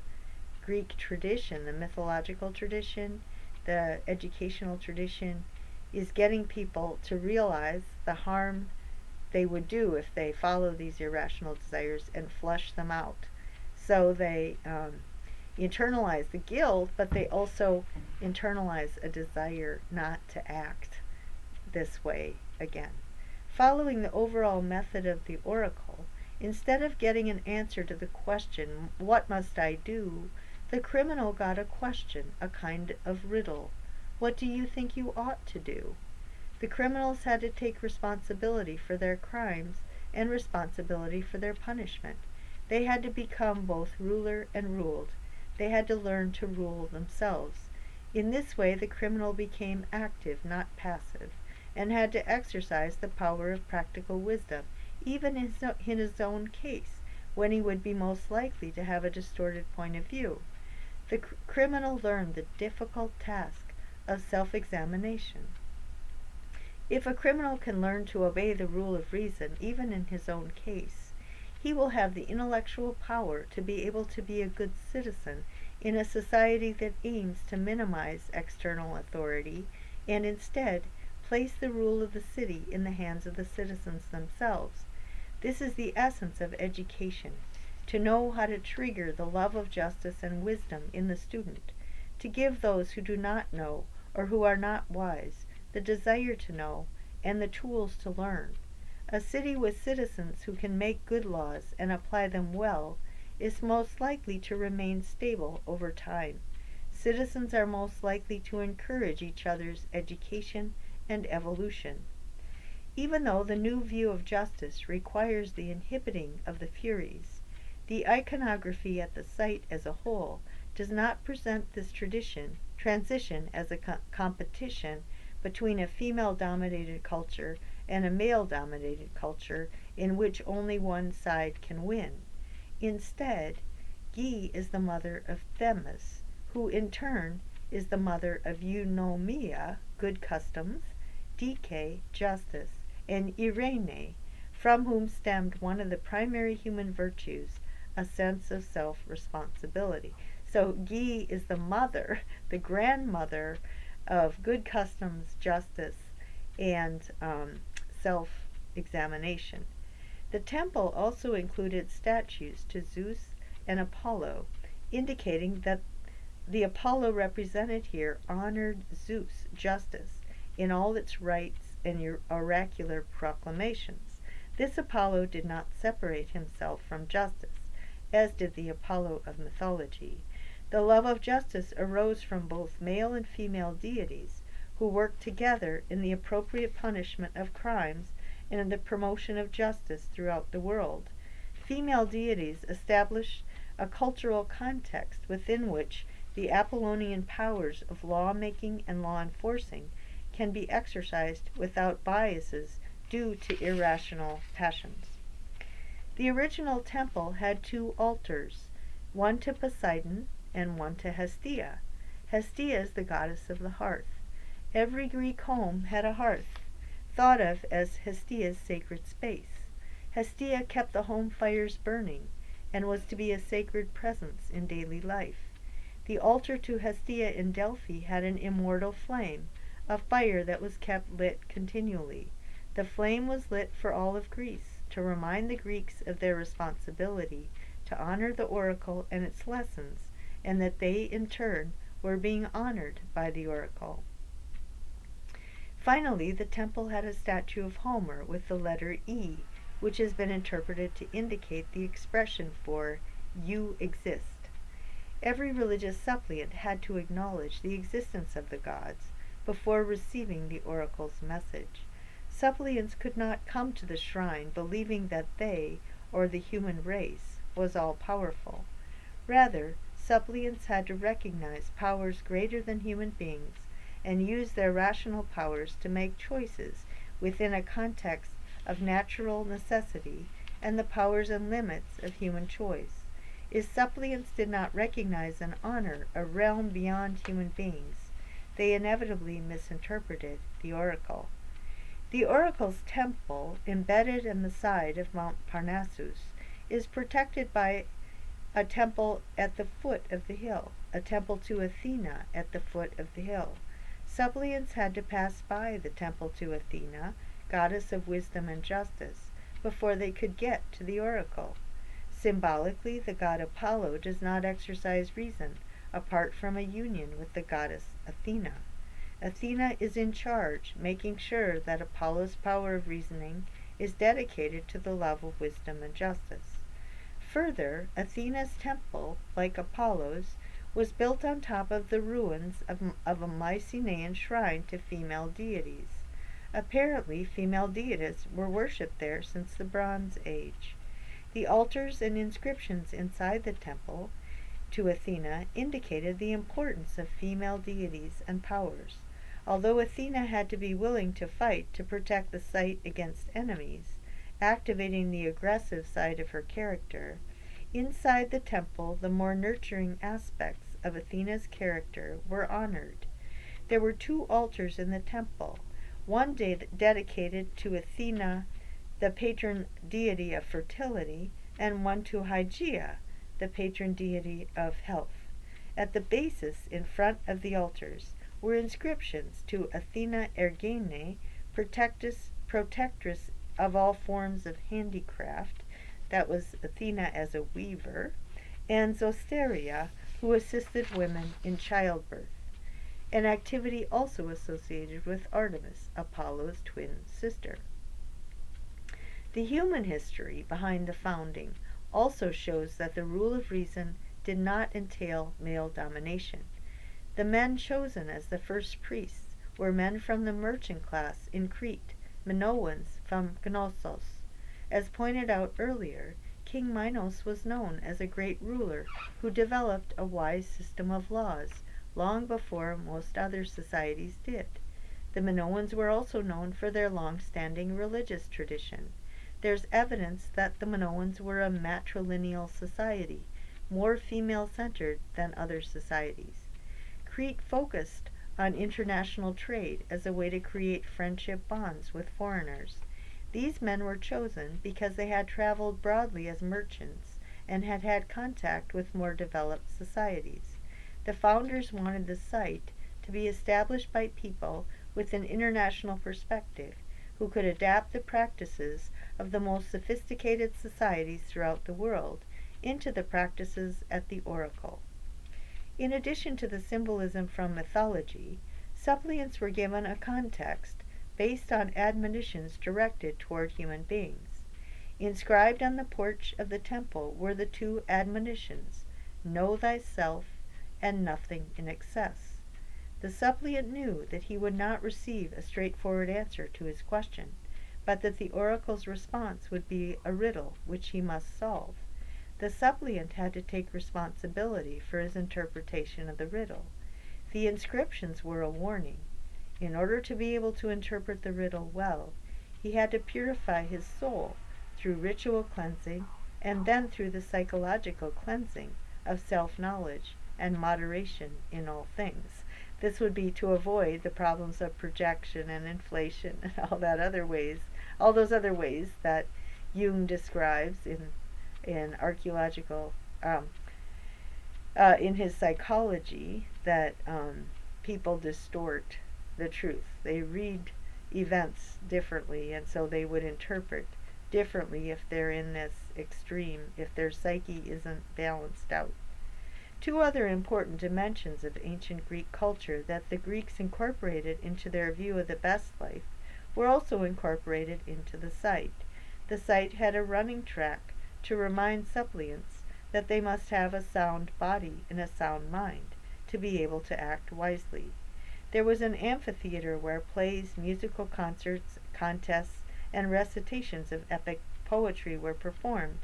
Greek tradition, the mythological tradition, the educational tradition, is getting people to realize the harm they would do if they follow these irrational desires and flush them out. So they internalize the guilt, but they also internalize a desire not to act this way again. Following the overall method of the oracle, instead of getting an answer to the question, "What must I do?" the criminal got a question, a kind of riddle. "What do you think you ought to do?" The criminals had to take responsibility for their crimes and responsibility for their punishment. They had to become both ruler and ruled. They had to learn to rule themselves. In this way, the criminal became active, not passive, and had to exercise the power of practical wisdom, even in his own case, when he would be most likely to have a distorted point of view. The criminal learned the difficult task of self-examination. If a criminal can learn to obey the rule of reason, even in his own case, he will have the intellectual power to be able to be a good citizen in a society that aims to minimize external authority and instead place the rule of the city in the hands of the citizens themselves. This is the essence of education, to know how to trigger the love of justice and wisdom in the student, to give those who do not know or who are not wise the desire to know and the tools to learn. A city with citizens who can make good laws and apply them well is most likely to remain stable over time. Citizens are most likely to encourage each other's education and evolution. Even though the new view of justice requires the inhibiting of the Furies, the iconography at the site as a whole does not present this transition as a competition between a female-dominated culture and a male-dominated culture in which only one side can win. Instead, Ge is the mother of Themis, who in turn is the mother of eunomia, good customs, Dike, justice, and Irene, from whom stemmed one of the primary human virtues, a sense of self-responsibility. So Ge is the mother, the grandmother of good customs, justice, and self-examination. The temple also included statues to Zeus and Apollo, indicating that the Apollo represented here honored Zeus' justice in all its rites and oracular proclamations. This Apollo did not separate himself from justice, as did the Apollo of mythology. The love of justice arose from both male and female deities, who worked together in the appropriate punishment of crimes and in the promotion of justice throughout the world. Female deities established a cultural context within which the Apollonian powers of law-making and law enforcing can be exercised without biases due to irrational passions. The original temple had two altars, one to Poseidon and one to Hestia. Hestia is the goddess of the hearth. Every Greek home had a hearth, thought of as Hestia's sacred space. Hestia kept the home fires burning and was to be a sacred presence in daily life. The altar to Hestia in Delphi had an immortal flame, a fire that was kept lit continually. The flame was lit for all of Greece, to remind the Greeks of their responsibility to honor the oracle and its lessons, and that they, in turn, were being honored by the oracle. Finally, the temple had a statue of Homer with the letter E, which has been interpreted to indicate the expression for "you exist." Every religious suppliant had to acknowledge the existence of the gods before receiving the oracle's message. Suppliants could not come to the shrine believing that they, or the human race, was all-powerful. Rather, suppliants had to recognize powers greater than human beings and use their rational powers to make choices within a context of natural necessity and the powers and limits of human choice. If suppliants did not recognize and honor a realm beyond human beings, they inevitably misinterpreted the oracle. The oracle's temple, embedded in the side of Mount Parnassus, is protected by a temple at the foot of the hill, a temple to Athena at the foot of the hill. Suppliants had to pass by the temple to Athena, goddess of wisdom and justice, before they could get to the oracle. Symbolically, the god Apollo does not exercise reason apart from a union with the goddess Athena. Athena is in charge, making sure that Apollo's power of reasoning is dedicated to the love of wisdom and justice. Further, Athena's temple, like Apollo's, was built on top of the ruins of a Mycenaean shrine to female deities. Apparently, female deities were worshipped there since the Bronze Age. The altars and inscriptions inside the temple to Athena indicated the importance of female deities and powers. Although Athena had to be willing to fight to protect the site against enemies, activating the aggressive side of her character, inside the temple the more nurturing aspects of Athena's character were honored. There were two altars in the temple, one dedicated to Athena, the patron deity of fertility, and one to Hygeia, the patron deity of health. At the basis, in front of the altars, were inscriptions to Athena Ergene, protectress of all forms of handicraft, that was Athena as a weaver, and Zosteria, who assisted women in childbirth, an activity also associated with Artemis, Apollo's twin sister. The human history behind the founding also shows that the rule of reason did not entail male domination. The men chosen as the first priests were men from the merchant class in Crete, Minoans from Knossos. As pointed out earlier, King Minos was known as a great ruler who developed a wise system of laws long before most other societies did. The Minoans were also known for their long-standing religious tradition. There's evidence that the Minoans were a matrilineal society, more female-centered than other societies. Crete focused on international trade as a way to create friendship bonds with foreigners. These men were chosen because they had traveled broadly as merchants and had had contact with more developed societies. The founders wanted the site to be established by people with an international perspective who could adapt the practices of the most sophisticated societies throughout the world into the practices at the oracle. In addition to the symbolism from mythology, suppliants were given a context based on admonitions directed toward human beings. Inscribed on the porch of the temple were the two admonitions, "Know thyself," and "Nothing in excess." The suppliant knew that he would not receive a straightforward answer to his question, but that the oracle's response would be a riddle which he must solve. The suppliant had to take responsibility for his interpretation of the riddle. The inscriptions were a warning. In order to be able to interpret the riddle well, he had to purify his soul through ritual cleansing and then through the psychological cleansing of self-knowledge and moderation in all things. This would be to avoid the problems of projection and inflation and all those other ways that Jung describes in archaeological in his psychology, that people distort the truth. They read events differently, and so they would interpret differently if they're in this extreme, if their psyche isn't balanced out. Two other important dimensions of ancient Greek culture that the Greeks incorporated into their view of the best life were also incorporated into the site. The site had a running track to remind suppliants that they must have a sound body and a sound mind to be able to act wisely. There was an amphitheater where plays, musical concerts, contests, and recitations of epic poetry were performed,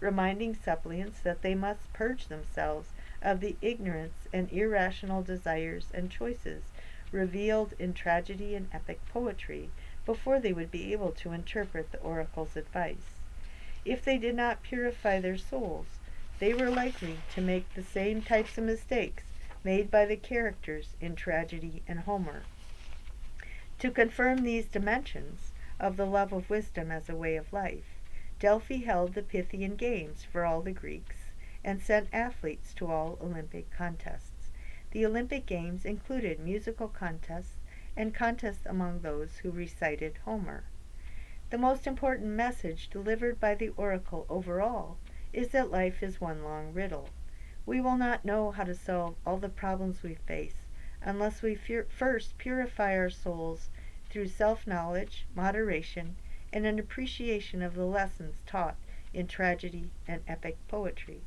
reminding suppliants that they must purge themselves of the ignorance and irrational desires and choices revealed in tragedy and epic poetry before they would be able to interpret the oracle's advice. If they did not purify their souls, they were likely to make the same types of mistakes made by the characters in tragedy and Homer. To confirm these dimensions of the love of wisdom as a way of life, Delphi held the Pythian Games for all the Greeks and sent athletes to all Olympic contests. The Olympic Games included musical contests and contests among those who recited Homer. The most important message delivered by the oracle overall is that life is one long riddle. We will not know how to solve all the problems we face unless we first purify our souls through self-knowledge, moderation, and an appreciation of the lessons taught in tragedy and epic poetry.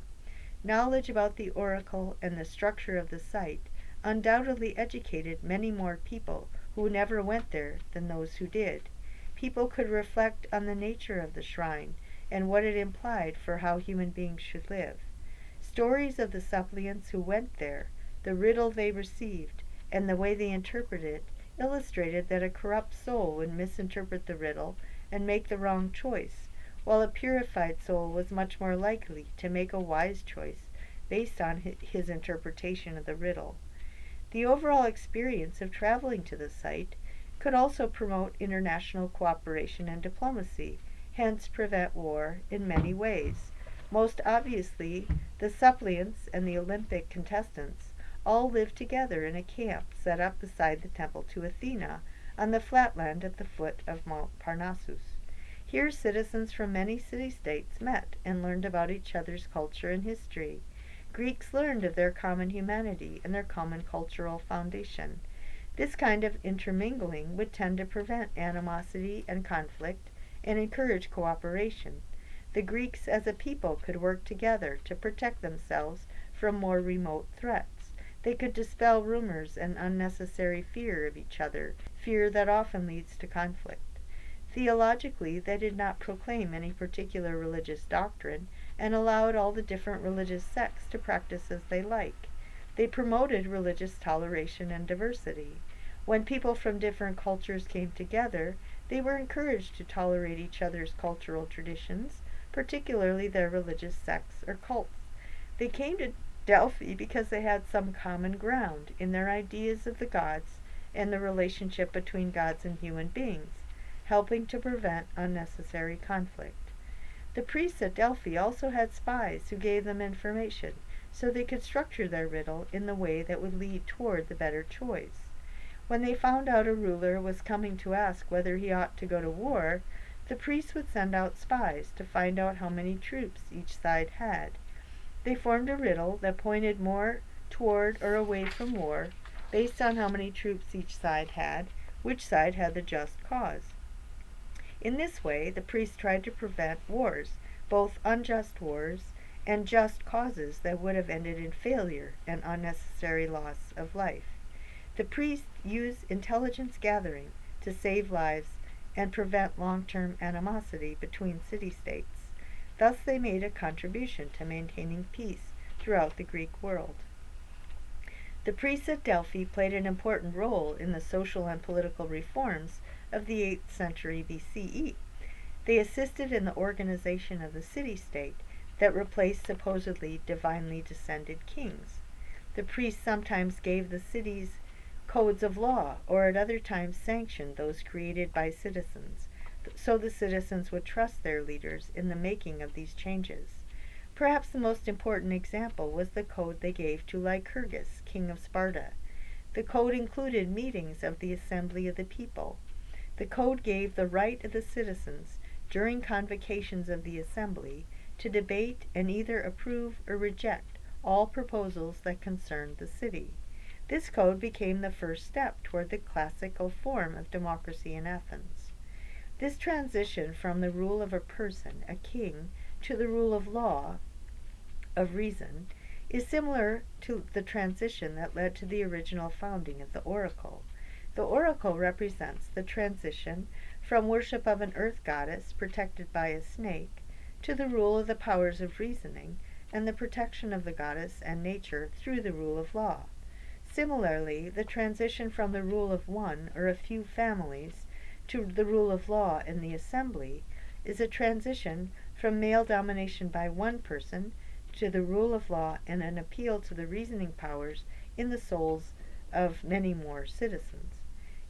Knowledge about the oracle and the structure of the site undoubtedly educated many more people who never went there than those who did. People could reflect on the nature of the shrine and what it implied for how human beings should live. Stories of the suppliants who went there, the riddle they received, and the way they interpreted it illustrated that a corrupt soul would misinterpret the riddle and make the wrong choice, while a purified soul was much more likely to make a wise choice based on his interpretation of the riddle. The overall experience of traveling to the site could also promote international cooperation and diplomacy, hence prevent war in many ways. Most obviously, the suppliants and the Olympic contestants all lived together in a camp set up beside the temple to Athena on the flatland at the foot of Mount Parnassus. Here citizens from many city-states met and learned about each other's culture and history. Greeks learned of their common humanity and their common cultural foundation. This kind of intermingling would tend to prevent animosity and conflict and encourage cooperation. The Greeks as a people could work together to protect themselves from more remote threats. They could dispel rumors and unnecessary fear of each other, fear that often leads to conflict. Theologically, they did not proclaim any particular religious doctrine and allowed all the different religious sects to practice as they like. They promoted religious toleration and diversity. When people from different cultures came together, they were encouraged to tolerate each other's cultural traditions, particularly their religious sects or cults. They came to Delphi because they had some common ground in their ideas of the gods and the relationship between gods and human beings, helping to prevent unnecessary conflict. The priests at Delphi also had spies who gave them information so they could structure their riddle in the way that would lead toward the better choice. When they found out a ruler was coming to ask whether he ought to go to war, the priests would send out spies to find out how many troops each side had. They formed a riddle that pointed more toward or away from war based on how many troops each side had, which side had the just cause. In this way, the priests tried to prevent wars, both unjust wars and just causes that would have ended in failure and unnecessary loss of life. The priests used intelligence gathering to save lives and prevent long-term animosity between city-states. Thus they made a contribution to maintaining peace throughout the Greek world. The priests at Delphi played an important role in the social and political reforms of the 8th century BCE. They assisted in the organization of the city-state that replaced supposedly divinely descended kings. The priests sometimes gave the cities codes of law, or at other times sanctioned those created by citizens, so the citizens would trust their leaders in the making of these changes. Perhaps the most important example was the code they gave to Lycurgus, king of Sparta. The code included meetings of the assembly of the people. The code gave the right of the citizens, during convocations of the assembly, to debate and either approve or reject all proposals that concerned the city. This code became the first step toward the classical form of democracy in Athens. This transition from the rule of a person, a king, to the rule of law, of reason, is similar to the transition that led to the original founding of the oracle. The oracle represents the transition from worship of an earth goddess protected by a snake to the rule of the powers of reasoning and the protection of the goddess and nature through the rule of law. Similarly, the transition from the rule of one or a few families to the rule of law in the assembly is a transition from male domination by one person to the rule of law and an appeal to the reasoning powers in the souls of many more citizens.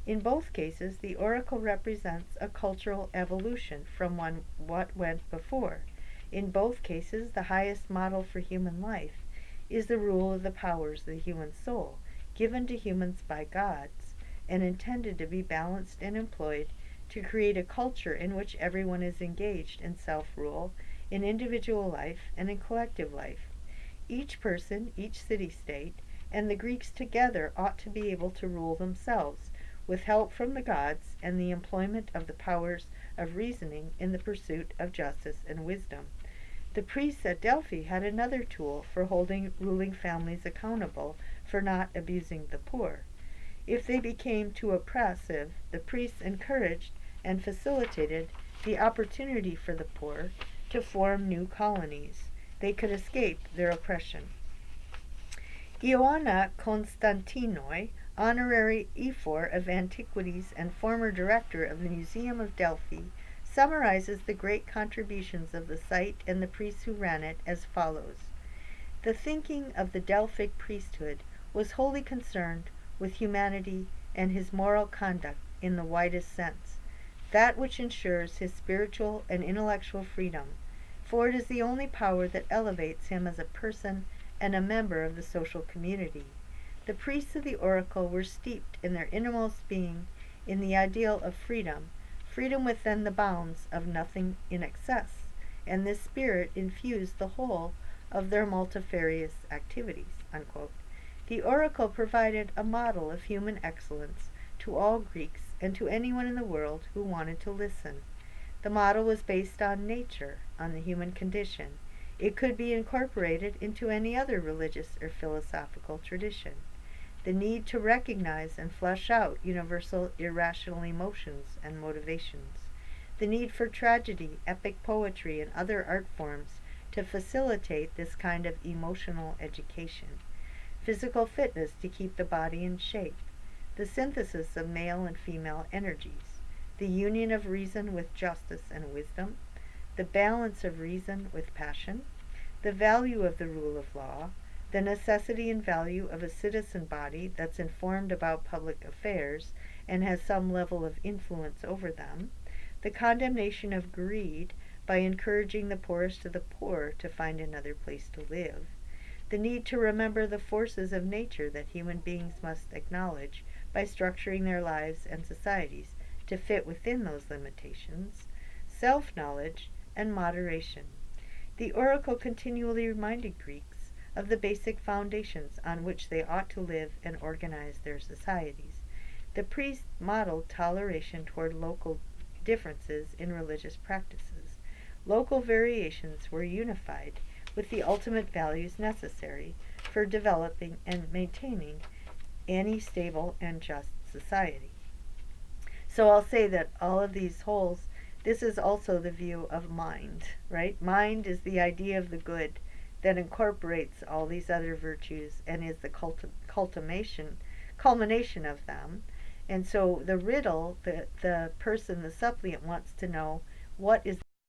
In both cases, the oracle represents a cultural evolution from what went before. In both cases, the highest model for human life is the rule of the powers of the human soul, given to humans by gods, and intended to be balanced and employed to create a culture in which everyone is engaged in self-rule, in individual life, and in collective life. Each person, each city-state, and the Greeks together ought to be able to rule themselves, with help from the gods and the employment of the powers of reasoning in the pursuit of justice and wisdom. The priests at Delphi had another tool for holding ruling families accountable for not abusing the poor. If they became too oppressive, the priests encouraged and facilitated the opportunity for the poor to form new colonies. They could escape their oppression. Ioanna Konstantinoi, honorary ephor of antiquities and former director of the Museum of Delphi, summarizes the great contributions of the site and the priests who ran it as follows. The thinking of the Delphic priesthood was wholly concerned with humanity and his moral conduct in the widest sense, that which ensures his spiritual and intellectual freedom, for it is the only power that elevates him as a person and a member of the social community. The priests of the oracle were steeped in their innermost being in the ideal of freedom, freedom within the bounds of nothing in excess, and this spirit infused the whole of their multifarious activities." Unquote. The oracle provided a model of human excellence to all Greeks and to anyone in the world who wanted to listen. The model was based on nature, on the human condition. It could be incorporated into any other religious or philosophical tradition. The need to recognize and flesh out universal irrational emotions and motivations. The need for tragedy, epic poetry, and other art forms to facilitate this kind of emotional education. Physical fitness to keep the body in shape. The synthesis of male and female energies. The union of reason with justice and wisdom. The balance of reason with passion. The value of the rule of law. The necessity and value of a citizen body that's informed about public affairs and has some level of influence over them. The condemnation of greed by encouraging the poorest of the poor to find another place to live. The need to remember the forces of nature that human beings must acknowledge by structuring their lives and societies to fit within those limitations. Self-knowledge and moderation. The oracle continually reminded Greeks of the basic foundations on which they ought to live and organize their societies. The priests modeled toleration toward local differences in religious practices. Local variations were unified with the ultimate values necessary for developing and maintaining any stable and just society. So I'll say that all of these holes, this is also the view of mind, right? Mind is the idea of the good that incorporates all these other virtues and is the culmination of them. And so the riddle, the person, the suppliant wants to know, what is